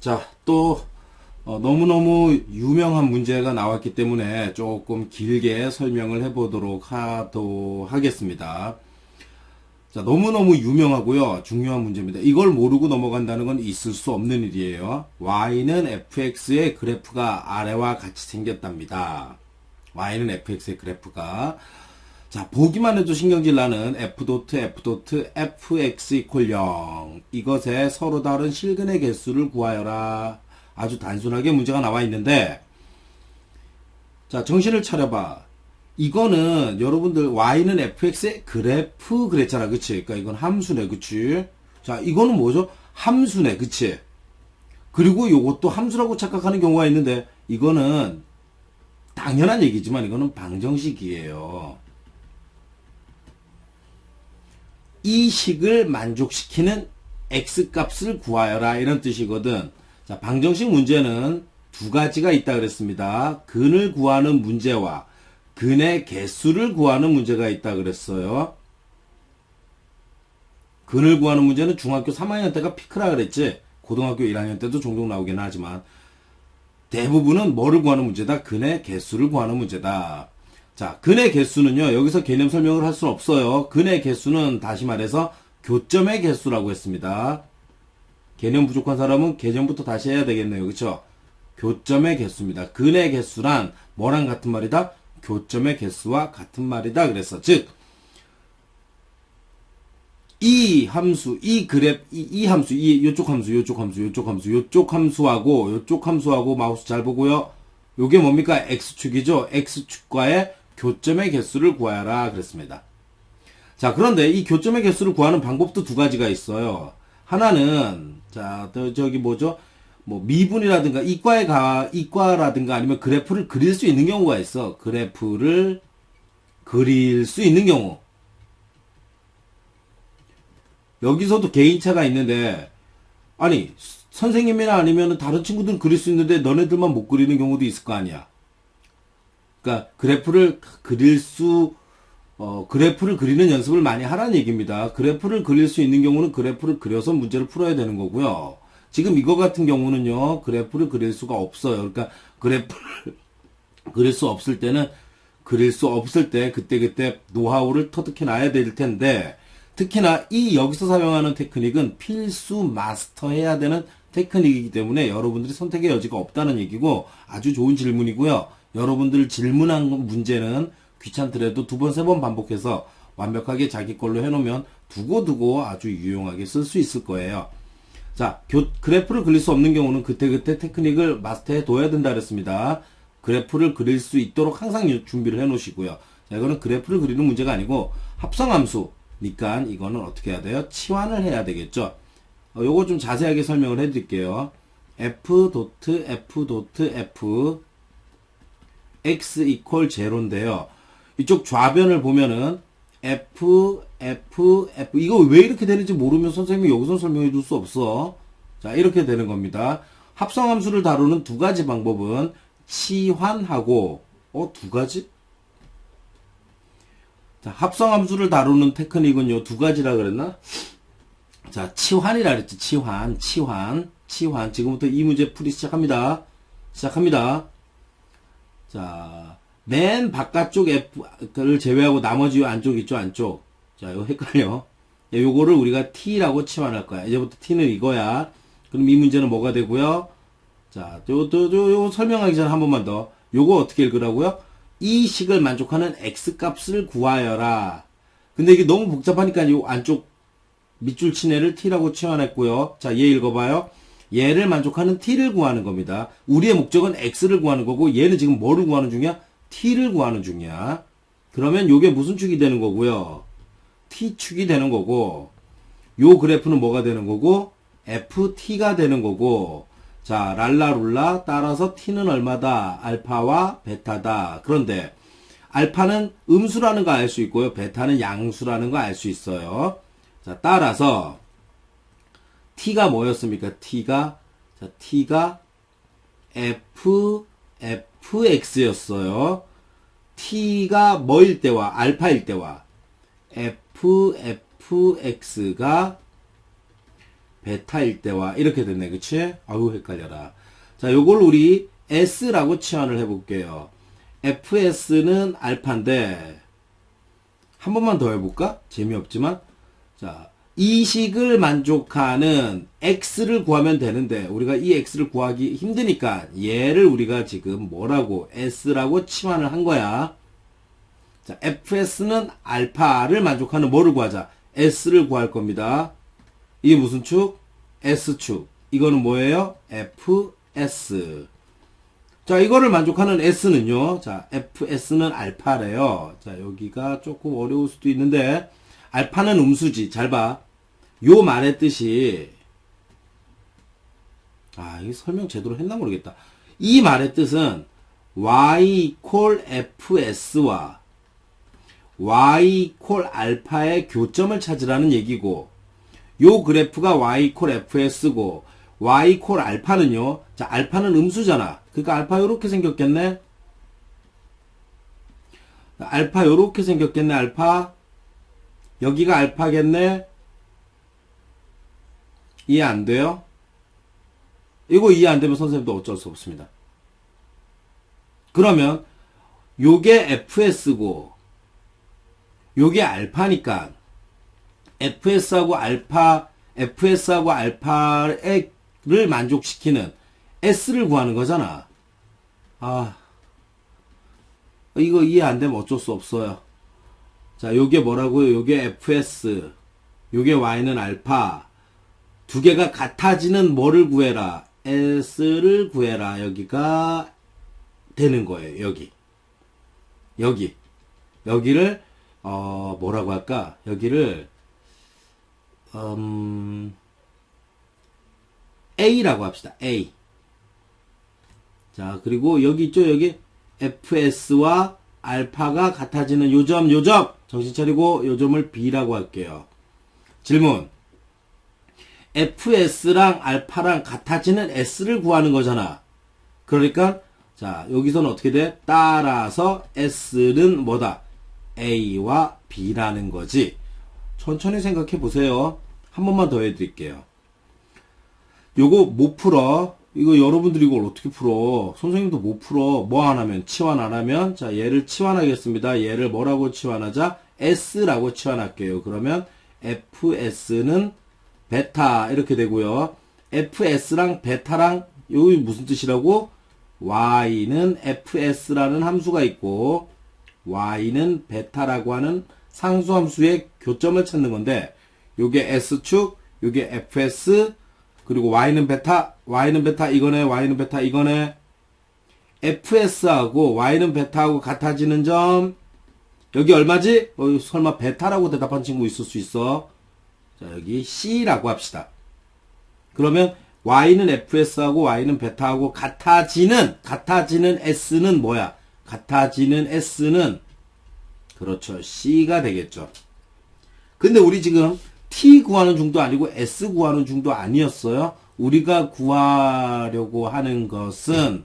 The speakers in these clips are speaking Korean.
자, 또 너무너무 유명한 문제가 나왔기 때문에 조금 길게 설명을 해보도록 하겠습니다. 자, 너무너무 유명하고요. 중요한 문제입니다. 이걸 모르고 넘어간다는 건 있을 수 없는 일이에요. y는 fx의 그래프가 아래와 같이 생겼답니다. y는 fx의 그래프가. 자, 보기만 해도 신경질 나는 fx 이퀄 0. 이것의 서로 다른 실근의 개수를 구하여라. 아주 단순하게 문제가 나와 있는데, 자, 정신을 차려봐. 이거는 여러분들 y는 fx의 그래프 그랬잖아. 그치? 그러니까 이건 함수네. 그치? 자, 이거는 뭐죠? 함수네. 그치? 그리고 요것도 함수라고 착각하는 경우가 있는데, 이거는 당연한 얘기지만 이거는 방정식이에요. 이 식을 만족시키는 x값을 구하여라, 이런 뜻이거든. 자, 방정식 문제는 두 가지가 있다 그랬습니다. 근을 구하는 문제와 근의 개수를 구하는 문제가 있다 그랬어요. 근을 구하는 문제는 중학교 3학년 때가 피크라 그랬지. 고등학교 1학년 때도 종종 나오긴 하지만 대부분은 뭐를 구하는 문제다? 근의 개수를 구하는 문제다. 자, 근의 개수는요, 여기서 개념 설명을 할 수는 없어요. 근의 개수는 다시 말해서 교점의 개수라고 했습니다. 개념 부족한 사람은 개념부터 다시 해야 되겠네요. 그쵸? 교점의 개수입니다. 근의 개수란 뭐랑 같은 말이다? 교점의 개수와 같은 말이다. 그랬어. 즉, 이 함수, 요쪽 함수하고 마우스 잘 보고요. 요게 뭡니까? x축이죠? x축과의 교점의 개수를 구하라 그랬습니다. 자, 그런데 이 교점의 개수를 구하는 방법도 두 가지가 있어요. 하나는, 자, 저기 뭐죠? 뭐, 미분이라든가, 이과라든가 아니면 그래프를 그릴 수 있는 경우가 있어. 그래프를 그릴 수 있는 경우. 여기서도 개인차가 있는데, 아니, 선생님이나 아니면 다른 친구들은 그릴 수 있는데 너네들만 못 그리는 경우도 있을 거 아니야. 그러니까 그래프를 그리는 연습을 많이 하라는 얘기입니다. 그래프를 그릴 수 있는 경우는 그래프를 그려서 문제를 풀어야 되는 거고요. 지금 이거 같은 경우는요, 그래프를 그릴 수가 없어요. 그러니까 그래프를 그릴 수 없을 때는 그릴 수 없을 때 그때 노하우를 터득해 놔야 될 텐데, 특히나 이 여기서 사용하는 테크닉은 필수 마스터해야 되는 테크닉이기 때문에 여러분들이 선택의 여지가 없다는 얘기고, 아주 좋은 질문이고요. 여러분들 질문한 문제는 귀찮더라도 두 번, 세 번 반복해서 완벽하게 자기 걸로 해놓으면 두고두고 아주 유용하게 쓸 수 있을 거예요. 자, 그래프를 그릴 수 없는 경우는 그때 테크닉을 마스터해 둬야 된다 그랬습니다. 그래프를 그릴 수 있도록 항상 준비를 해 놓으시고요. 자, 이거는 그래프를 그리는 문제가 아니고 합성함수니까 이거는 어떻게 해야 돼요? 치환을 해야 되겠죠. 요거 좀 자세하게 설명을 해 드릴게요. f x 이퀄 제로인데요. 이쪽 좌변을 보면은 f 이거 왜 이렇게 되는지 모르면 선생님이 여기서 설명해 줄 수 없어. 자, 이렇게 되는 겁니다. 합성함수를 다루는 두 가지 방법은 치환하고, 두 가지? 자, 합성함수를 다루는 테크닉은요, 두 가지라 그랬나? 자, 치환이라 그랬지. 치환. 지금부터 이 문제 풀이 시작합니다. 자, 맨 바깥쪽 F를 제외하고 나머지 안쪽 있죠, 안쪽. 자, 이거 헷갈려. 요거를 우리가 T라고 치환할 거야. 이제부터 T는 이거야. 그럼 이 문제는 뭐가 되고요? 자, 요거 설명하기 전에 한 번만 더. 요거 어떻게 읽으라고요? 이 식을 만족하는 X값을 구하여라. 근데 이게 너무 복잡하니까 요 안쪽 밑줄 친 애를 T라고 치환했고요. 자, 얘 읽어봐요. 얘를 만족하는 T를 구하는 겁니다. 우리의 목적은 X를 구하는 거고, 얘는 지금 뭐를 구하는 중이야? T를 구하는 중이야. 그러면 요게 무슨 축이 되는 거고요? T축이 되는 거고, 요 그래프는 뭐가 되는 거고? FT가 되는 거고, 자, 랄라룰라 따라서 T는 얼마다? 알파와 베타다. 그런데 알파는 음수라는 거 알 수 있고요. 베타는 양수라는 거 알 수 있어요. 자, 따라서 T가 뭐였습니까? T가 fx였어요. T가 뭐일 때와 알파일 때와 fx가 베타일 때와 이렇게 됐네. 그치? 아유 헷갈려라. 자, 요걸 우리 S라고 치환을 해볼게요. fs는 알파인데 한 번만 더 해볼까? 재미없지만. 자, 이 식을 만족하는 x를 구하면 되는데 우리가 이 x를 구하기 힘드니까 얘를 우리가 지금 뭐라고 s라고 치환을 한 거야. 자, fs는 알파를 만족하는 뭐를 구하자? s를 구할 겁니다. 이게 무슨 축? s축. 이거는 뭐예요? fs. 자, 이거를 만족하는 s는요. 자, fs는 알파래요. 자, 여기가 조금 어려울 수도 있는데 알파는 음수지. 잘 봐. 요 말의 뜻이 이게 설명 제대로 했나 모르겠다. 이 말의 뜻은 y fs와 y 알파의 교점을 찾으라는 얘기고 요 그래프가 y fs고 y 알파는요. 자, 알파는 음수잖아. 그러니까 알파 요렇게 생겼겠네. 알파 요렇게 생겼겠네. 알파 여기가 알파겠네. 이해 안 돼요? 이거 이해 안 되면 선생님도 어쩔 수 없습니다. 그러면 요게 fs고 요게 알파니까 fs하고 알파를 만족시키는 s를 구하는 거잖아. 이거 이해 안 되면 어쩔 수 없어요. 자, 요게 뭐라고요? 요게 fs, 요게 y는 알파. 두 개가 같아지는 뭐를 구해라? s를 구해라. 여기가 되는 거예요. 여기를 뭐라고 할까? 여기를 A라고 합시다. A. 자, 그리고 여기 있죠? 여기 fs와 알파가 같아지는 요점 정신 차리고 요점을 B라고 할게요. 질문. fs랑 알파랑 같아지는 s를 구하는 거잖아. 그러니까 자, 여기서는 어떻게 돼? 따라서 s는 뭐다? A와 B라는 거지. 천천히 생각해 보세요. 한 번만 더 해드릴게요. 요거 못 풀어. 이거 여러분들이 이걸 어떻게 풀어? 선생님도 못 풀어. 뭐 안 하면? 치환 안 하면? 자, 얘를 치환하겠습니다. 얘를 뭐라고 치환하자? S라고 치환할게요. 그러면 fs는 베타 이렇게 되고요. fs랑 베타랑 여기 무슨 뜻이라고? y는 fs라는 함수가 있고 y는 베타라고 하는 상수함수의 교점을 찾는 건데 요게 s축, 요게 fs, 그리고 y는 베타 이거네, y는 베타 이거네. fs하고 y는 베타하고 같아지는 점 여기 얼마지? 설마 베타라고 대답한 친구 있을 수 있어. 자, 여기 c라고 합시다. 그러면 y는 fs하고 y는 베타하고 같아지는 s는 뭐야? 같아지는 s는 그렇죠. c가 되겠죠. 근데 우리 지금 t 구하는 중도 아니고 s 구하는 중도 아니었어요. 우리가 구하려고 하는 것은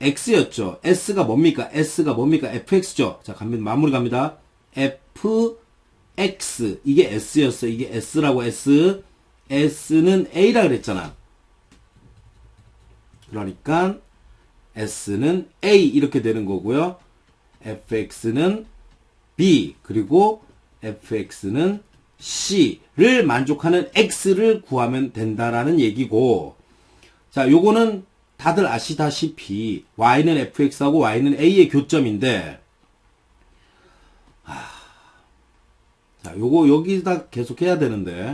x였죠. s가 뭡니까? fx죠. 자, 마무리 갑니다. fx 이게 s였어. 이게 s라고 s는 a라 그랬잖아. 그러니까 s는 a 이렇게 되는 거고요. fx는 b 그리고 fx는 c를 만족하는 x를 구하면 된다라는 얘기고, 자, 요거는 다들 아시다시피 y는 fx하고 y는 a의 교점인데, 자, 요거 여기다 계속 해야 되는데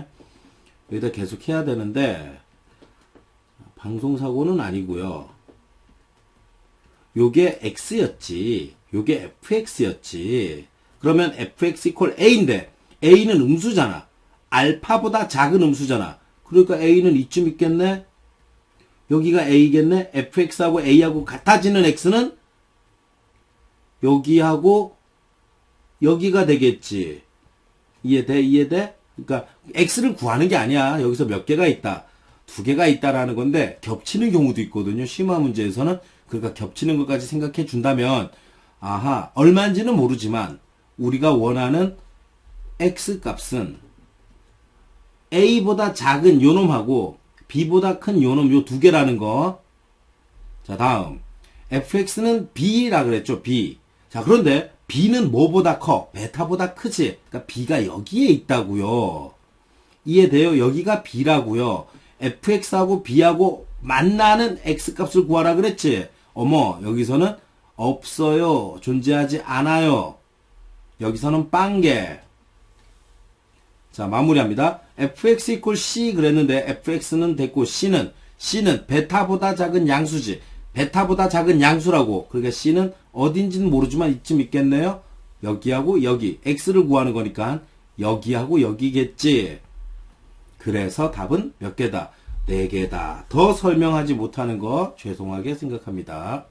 방송사고는 아니고요. 요게 x였지, 요게 fx였지. 그러면 fx 이퀄 a인데 a는 음수잖아. 알파보다 작은 음수잖아. 그러니까 a는 이쯤 있겠네. 여기가 a겠네. fx하고 a하고 같아지는 x는 여기하고 여기가 되겠지. 이해돼? 그러니까 x를 구하는 게 아니야. 여기서 몇 개가 있다, 두 개가 있다라는 건데 겹치는 경우도 있거든요. 심화 문제에서는. 그러니까 겹치는 것까지 생각해 준다면 얼마인지는 모르지만 우리가 원하는 x 값은 A보다 작은 요놈하고 B보다 큰 요놈 요 두 개라는 거. 자, 다음. fx는 B라 그랬죠, B. 자, 그런데 B는 뭐보다 커? 베타보다 크지? 그러니까 B가 여기에 있다고요. 이해돼요? 여기가 B라고요. fx하고 B하고 만나는 x값을 구하라 그랬지? 어머, 여기서는 없어요. 존재하지 않아요. 여기서는 빵개. 자, 마무리합니다. fx equal c 그랬는데 fx는 됐고 c는 베타보다 작은 양수지. 베타보다 작은 양수라고. 그러니까 c는 어딘지는 모르지만 이쯤 있겠네요. 여기하고 여기. x를 구하는 거니까 여기하고 여기겠지. 그래서 답은 몇 개다? 4개다. 더 설명하지 못하는 거 죄송하게 생각합니다.